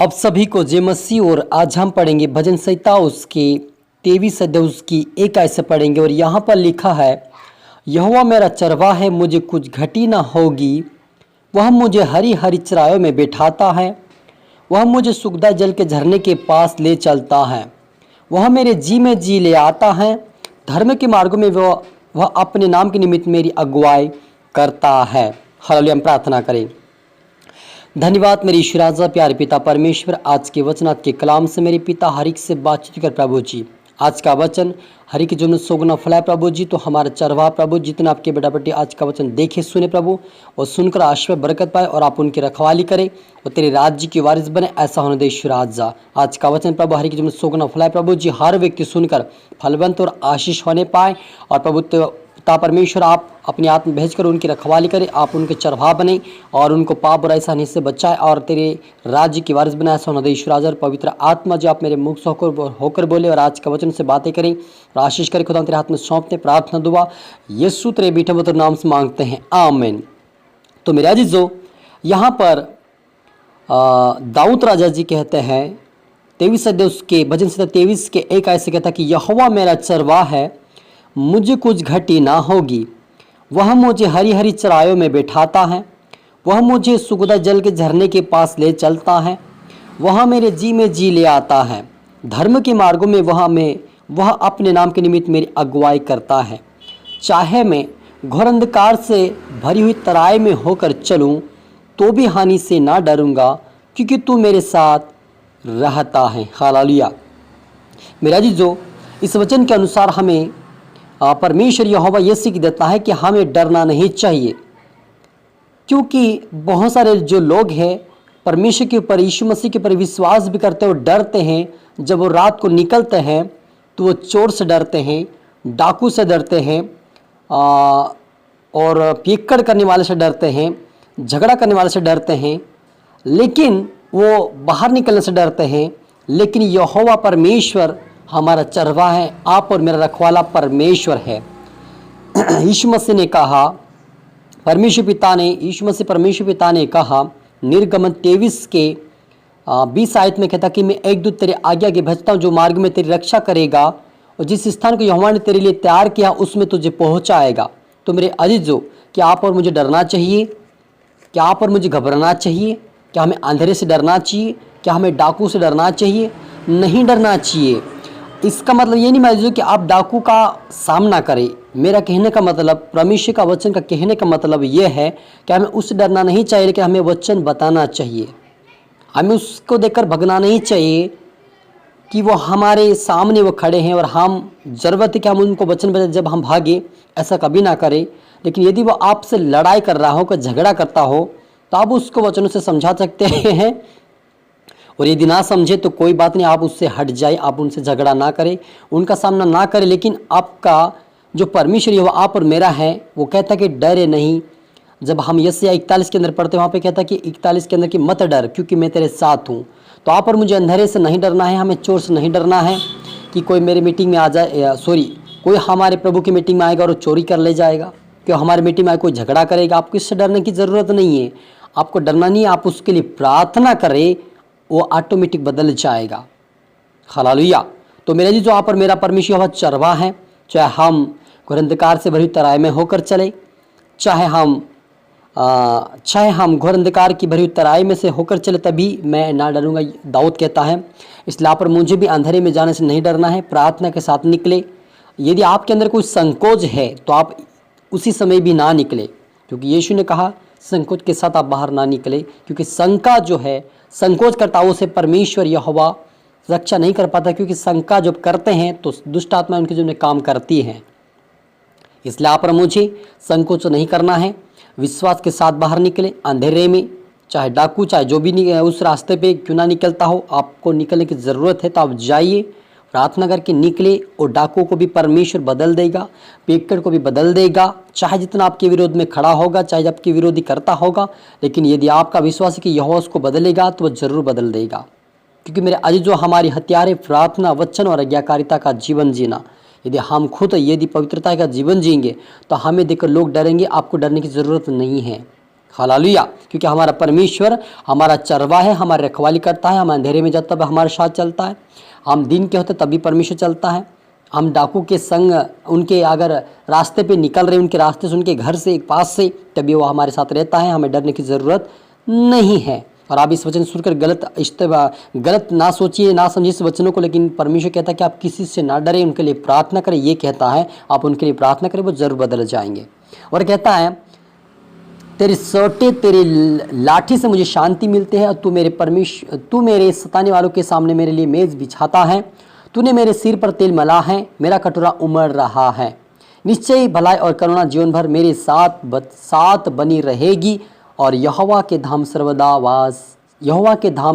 अब सभी को जय मसीह। और आज हम पढ़ेंगे भजन संहिता उसके 23 अध्याय उसकी 1 आयत से पढ़ेंगे। और यहाँ पर लिखा है, यहोवा मेरा चरवाहा है, मुझे कुछ घटी न होगी। वह मुझे हरी हरी चराइयों में बिठाता है, वह मुझे सुखदायक जल के झरने के पास ले चलता है। वह मेरे जी में जी ले आता है, धर्म के मार्गों में वह अपने नाम के निमित्त मेरी अगुवाई करता है। हालेलुया। हम प्रार्थना करें। धन्यवाद मेरे ईश्वर राजा प्यारे पिता परमेश्वर, आज के वचनात् के कलाम से मेरे पिता हर एक से बातचीत कर प्रभु जी। आज का वचन हर एक जो सोगना फलाए प्रभु जी, तो हमारा चरवाहा प्रभु जितना आपके बेटा बेटी आज का वचन देखे सुने प्रभु, और सुनकर आश्रय बरकत पाए और आप उनकी रखवाली करें और तेरे राज्य की वारिस बने, ऐसा होने दे ईश्वर राजा। आज का वचन प्रभु हर एक जो सोगना फलाए प्रभु जी, हर व्यक्ति सुनकर फलवंत और आशीष होने पाए। और प्रभु पिता परमेश्वर आप अपनी आत्मा भेजकर उनकी रखवाली करें, आप उनके चरवाहा बने और उनको पाप बुराई से से बचाए और तेरे राज्य की वारिस बनाए। सोना दे ईश्वर राजा। पवित्र आत्मा जो आप मेरे मुख से होकर बोले और आज का वचन से बातें करें और आशीष करें। खुदा तेरे हाथ में सौंपते प्रार्थना दुआ यीशु तेरे बेटे पुत्र नाम से मांगते हैं, आमीन। तो मेरे अजीजों, यहाँ पर दाऊद राजा जी कहते हैं 23 अध्याय उसके भजन संहिता 23 के 1 आयत से कहता है कि यहोवा मेरा चरवाहा है, मुझे कुछ घटी ना होगी। वह मुझे हरी हरी चराइयों में बैठाता है, वह मुझे सुखदायक जल के झरने के पास ले चलता है। वह मेरे जी में जी ले आता है, धर्म के मार्गों में वह अपने नाम के निमित्त मेरी अगुवाई करता है। चाहे मैं घोर अंधकार से भरी हुई तराई में होकर चलूं, तो भी हानि से ना डरूंगा, क्योंकि तू मेरे साथ रहता है। हालेलुया। मेरा जी, जो इस वचन के अनुसार हमें परमेश्वर यहोवा ये सीख देता है कि हमें डरना नहीं चाहिए, क्योंकि बहुत सारे जो लोग हैं परमेश्वर के ऊपर, यीशु मसीह के ऊपर विश्वास भी करते हैं और डरते हैं। जब वो रात को निकलते हैं तो वो चोर से डरते हैं, डाकू से डरते हैं, और पियक्कड़ करने वाले से डरते हैं, झगड़ा करने वाले से डरते हैं, लेकिन वो बाहर निकलने से डरते हैं। लेकिन यहोवा परमेश्वर हमारा चरवाहा है, आप और मेरा रखवाला परमेश्वर है। यीशु मसीह ने कहा, यीशु मसीह परमेश्वर पिता ने कहा निर्गमन 23 के 20 आयत में कहता कि मैं एक दूत तेरे आगे आगे भेजता हूँ, जो मार्ग में तेरी रक्षा करेगा और जिस स्थान को यहोवा ने तेरे लिए तैयार किया उसमें तुझे पहुँचाएगा। तो मेरे अजीजों, क्या आप और मुझे डरना चाहिए? क्या आप और मुझे घबराना चाहिए? क्या हमें अंधेरे से डरना चाहिए? क्या हमें डाकू से डरना चाहिए? नहीं डरना चाहिए। इसका मतलब ये नहीं मान कि आप डाकू का सामना करें। मेरा कहने का मतलब, परमेश्वर का वचन का कहने का मतलब ये है कि हमें उससे डरना नहीं चाहिए, लेकिन हमें वचन बताना चाहिए। हमें उसको देखकर भगना नहीं चाहिए कि वो हमारे सामने वो खड़े हैं और हम ज़रूरत है कि हम उनको वचन बताएं जब हम भागे। ऐसा कभी ना करें। लेकिन यदि वो आपसे लड़ाई कर रहा हो, कोई झगड़ा करता हो, तो आप उसको वचनों से समझा सकते हैं। और यदि ना समझे तो कोई बात नहीं, आप उससे हट जाए, आप उनसे झगड़ा ना करें, उनका सामना ना करें। लेकिन आपका जो परमेश्वर है वो आप और मेरा है, वो कहता है कि डरे नहीं। जब हम यशायाह 41 के अंदर पढ़ते हैं, वहाँ पे कहता है कि 41 के अंदर कि मत डर, क्योंकि मैं तेरे साथ हूँ। तो आप और मुझे अंधेरे से नहीं डरना है, हमें चोर से नहीं डरना है कि कोई मेरी मीटिंग में आ जाए, कोई हमारे प्रभु की मीटिंग में आएगा और चोरी कर ले जाएगा, कि हमारी मीटिंग में कोई झगड़ा करेगा। आपको इससे डरने की ज़रूरत नहीं है। आपको डरना नहीं है, आप उसके लिए प्रार्थना करें, वो ऑटोमेटिक बदल जाएगा। हालेलुया। तो मेरे जी, जो आप और मेरा परमेश्वर यहोवा चरवाहा है, चाहे हम घोर अंधकार से भरी तराई में होकर चले, चाहे हम घोर अंधकार की भरी तराई में से होकर चले, तभी मैं ना डरूंगा, दाऊद कहता है। इसलिए आप और मुझे भी अंधेरे में जाने से नहीं डरना है, प्रार्थना के साथ निकले। यदि आपके अंदर कोई संकोच है तो आप उसी समय भी ना निकले, क्योंकि यीशु ने कहा संकोच के साथ आप बाहर ना निकले, क्योंकि शंका जो है, संकोच करता उसे परमेश्वर यहोवा रक्षा नहीं कर पाता, क्योंकि शंका जब करते हैं तो दुष्ट आत्मा उनके जीवन में काम करती है। इसलिए आप और मुझे संकोच नहीं करना है, विश्वास के साथ बाहर निकले। अंधेरे में चाहे डाकू, चाहे जो भी उस रास्ते पे क्यों ना निकलता हो, आपको निकलने की ज़रूरत है तो आप जाइए, प्रार्थना करके निकले, और डाकू को भी परमेश्वर बदल देगा, पियक्कड़ को भी बदल देगा। चाहे जितना आपके विरोध में खड़ा होगा, चाहे आपके विरोधी करता होगा, लेकिन यदि आपका विश्वास है कि यहोवा उसको बदलेगा तो वह जरूर बदल देगा। क्योंकि मेरे अजीजों, हमारी हथियार है प्रार्थना, वचन और आज्ञाकारिता का जीवन जीना। यदि हम यदि पवित्रता का जीवन जिएंगे तो हमें देखकर लोग डरेंगे। आपको डरने की ज़रूरत नहीं है। हालेलुया। क्योंकि हमारा परमेश्वर हमारा चरवाहा है, हमारी रखवाली करता है। हम अंधेरे में जब तब हमारे साथ चलता है, हम दिन के होते तभी परमेश्वर चलता है। हम डाकू के संग उनके अगर रास्ते पे निकल रहे, उनके रास्ते से, उनके घर से पास से, तभी वो हमारे साथ रहता है। हमें डरने की ज़रूरत नहीं है। और आप इस वचन सुनकर गलत ना सोचिए, ना समझिए इस वचनों को, लेकिन परमेश्वर कहता है कि आप किसी से ना डरें, उनके लिए प्रार्थना करें। ये कहता है आप उनके लिए प्रार्थना करें, वो ज़रूर बदल जाएंगे। और कहता है तेरे सोटे तेरे लाठी से मुझे शांति मिलती है, और तू मेरे सताने वालों के सामने मेरे लिए मेज़ बिछाता है। तूने मेरे सिर पर तेल मला है, मेरा कटोरा उमड़ रहा है। निश्चय ही भलाई और करुणा जीवन भर मेरे साथ बनी रहेगी, और यहोवा के धाम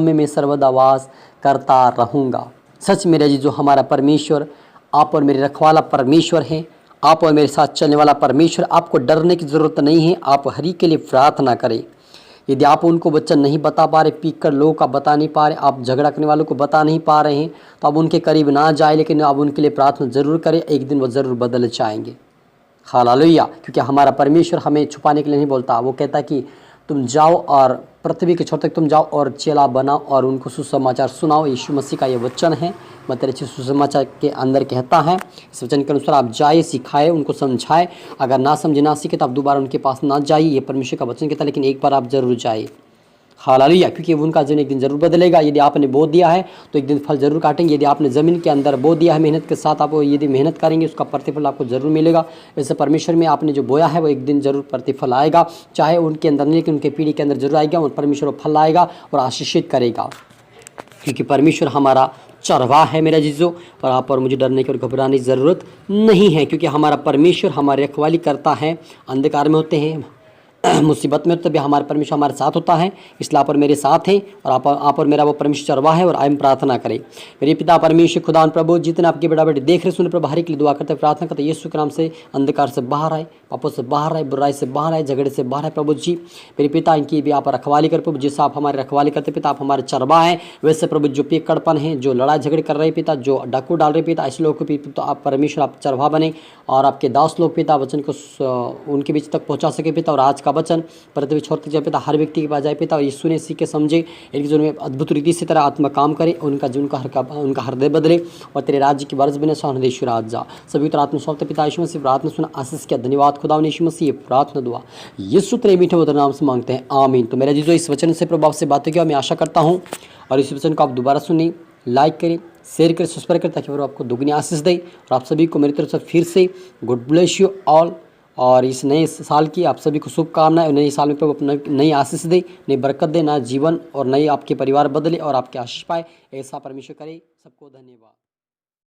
में मैं सर्वदा वास करता रहूँगा। सच मेरे जी, जो हमारा परमेश्वर आप और मेरे रखवाला परमेश्वर हैं, आप और मेरे साथ चलने वाला परमेश्वर, आपको डरने की ज़रूरत नहीं है। आप हर एक के लिए प्रार्थना करें। यदि आप उनको वचन नहीं बता पा रहे, पीक कर लोगों का बता नहीं पा रहे, आप झगड़ा करने वालों को बता नहीं पा रहे हैं, तो आप उनके करीब ना जाए, लेकिन आप उनके लिए प्रार्थना ज़रूर करें। एक दिन वो ज़रूर बदल जाएंगे। हालेलुया। क्योंकि हमारा परमेश्वर हमें छुपाने के लिए नहीं बोलता। वो कहता कि तुम जाओ और पृथ्वी के छोर तक तुम जाओ और चेला बनाओ और उनको सुसमाचार सुनाओ। यीशु मसीह का ये वचन है। मतलब अच्छे सुसमाचार के अंदर कहता है, इस वचन के अनुसार आप जाए, सिखाए, उनको समझाए। अगर ना समझे, ना सीखे, तो आप दोबारा उनके पास ना जाइए। ये परमेश्वर का वचन कहता है, लेकिन एक बार आप जरूर जाइए। हालेलुया। क्योंकि उनका जीवन एक दिन जरूर बदलेगा। यदि आपने बो दिया है तो एक दिन फल जरूर काटेंगे। यदि आपने ज़मीन के अंदर बो दिया है मेहनत के साथ, आप यदि मेहनत करेंगे, उसका प्रतिफल आपको जरूर मिलेगा। वैसे परमेश्वर में आपने जो बोया है वो एक दिन जरूर प्रतिफल आएगा। चाहे उनके अंदर नहीं, लेकिन उनके पीढ़ी के अंदर जरूर आएगा, और परमेश्वर फल आएगा और आशीषित करेगा। क्योंकि परमेश्वर हमारा चरवाहा है मेरा जीजो, और आप और मुझे डरने की और घबराने की ज़रूरत नहीं है। क्योंकि हमारा परमेश्वर हमारी रखवाली करता है। अंधकार में होते हैं, मुसीबत में, तभी हमारे परमेश्वर हमारे साथ होता है। इसलिए आप और मेरे साथ हैं, और आप और मेरा वो परमेश्वर चरवाहा है। और आए प्रार्थना करें। मेरे पिता परमेश्वर खुदा प्रभु, जितने आपके बेटा बेटे देख रहे सुन प्रभु, हर एक के लिए दुआ करते प्रार्थना करते, यीशु के नाम से अंधकार से बाहर आए, पापों से बाहर आए, बुराई से बाहर आए, झगड़े से बाहर आए। प्रभु जी मेरे पिता, इनकी भी आप रखवाली कर प्रभु। जैसा आप हमारे रखवाली करते पिता, आप हमारे चरवाहा हैं, वैसे प्रभु जो पिकड़पन है, जो लड़ाई झगड़े कर रहे पिता, जो डाकू डाल रहे पिता, ऐसे लोगों को तो आप परमेश्वर आप चरवाहा बने, और आपके दास लोग पिता वचन को उनके बीच तक पहुँचा सके पिता। और आज का वचन छोड़ के जाए पिता, हर व्यक्ति के पास जाए पिता, और यीशु ने सीखे समझे, इनके जीवन में अद्भुत रीति से तरह आत्मा काम करे, उनका जीवन का उनका हृदय बदले, और तेरे राज्य की वारिस बने। सोहनदेश्वर आज जा सभी तरह आत्मा सौंपते पिता। यीशु मसीह प्रार्थना सुना, आशीष किया, धन्यवाद खुदा ने। यीशु मसीह प्रार्थना दुआ यीशु तेरे मीठे मधुर नाम से मांगते हैं, आमीन। तो मेरा जीजो, इस वचन से प्रभाव से बातें किया मैं आशा करता हूँ, और इस वचन को आप दोबारा सुनिए, लाइक करें, शेयर करें, सब्सक्राइब करें, ताकि वो आपको दुगनी आशीष दे। और आप सभी को मेरी तरफ से फिर से गुड ब्लेस यू ऑल। और इस नए साल की आप सभी को शुभकामनाएं। नए साल में प्रभु अपना नई आशीष दे, नई बरकत दे, नया जीवन और नई आपके परिवार बदले और आपके आशीष पाए। ऐसा परमेश्वर करे। सबको धन्यवाद।